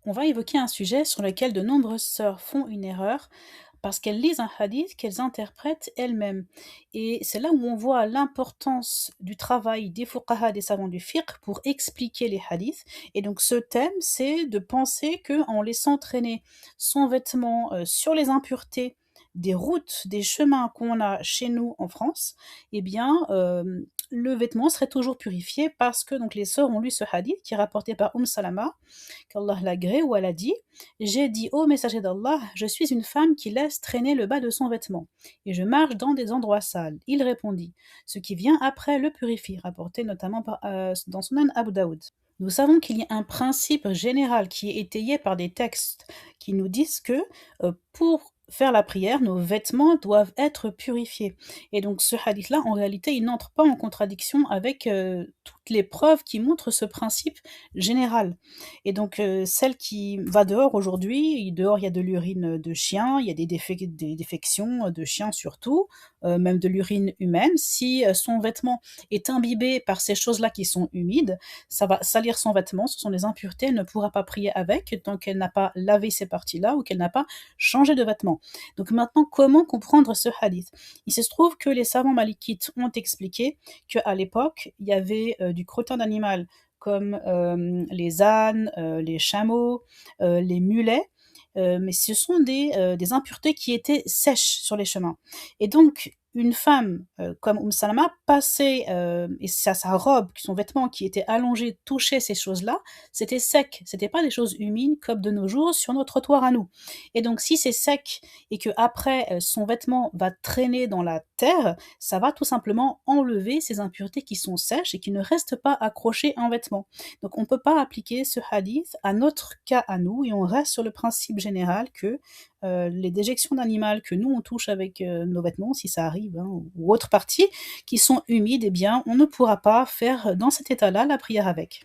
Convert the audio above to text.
On va évoquer un sujet sur lequel de nombreuses sœurs font une erreur parce qu'elles lisent un hadith qu'elles interprètent elles-mêmes. Et c'est là où on voit l'importance du travail des fuqaha, des savants du fiqh, pour expliquer les hadiths. Et donc ce thème, c'est de penser qu'en laissant traîner son vêtement sur les impuretés des routes, des chemins qu'on a chez nous en France, eh bien, le vêtement serait toujours purifié parce que donc les sœurs ont lu ce hadith qui est rapporté par Salama, qu'Allah l'agrée, où elle a dit: J'ai dit ô messager d'Allah, je suis une femme qui laisse traîner le bas de son vêtement, et je marche dans des endroits sales. Il répondit: Ce qui vient après le purifie, rapporté notamment dans Sunan Abu Daoud. Nous savons qu'il y a un principe général qui est étayé par des textes qui nous disent que pour faire la prière, nos vêtements doivent être purifiés. Et donc ce hadith-là, en réalité, il n'entre pas en contradiction avec toutes les preuves qui montrent ce principe général. Et donc, celle qui va dehors aujourd'hui, dehors il y a de l'urine de chien, il y a des défections de chiens surtout, même de l'urine humaine. Si son vêtement est imbibé par ces choses-là qui sont humides, ça va salir son vêtement, ce sont des impuretés, elle ne pourra pas prier avec tant qu'elle n'a pas lavé ces parties-là ou qu'elle n'a pas changé de vêtement. Donc maintenant, comment comprendre ce hadith? Il se trouve que les savants malikites ont expliqué qu'à l'époque, il y avait du crottin d'animal comme les ânes, les chameaux, les mulets, mais ce sont des impuretés qui étaient sèches sur les chemins. Et donc, une femme comme Salama passait, et sa robe, son vêtement qui était allongé, touchait ces choses-là, c'était sec, c'était pas des choses humides comme de nos jours sur nos trottoirs à nous. Et donc, si c'est sec et que après son vêtement va traîner dans la terre, ça va tout simplement enlever ces impuretés qui sont sèches et qui ne restent pas accrochées à un vêtement. Donc on ne peut pas appliquer ce hadith à notre cas à nous et on reste sur le principe général que les déjections d'animal que nous on touche avec nos vêtements, si ça arrive, hein, ou autres parties qui sont humides, eh bien on ne pourra pas faire dans cet état-là la prière avec.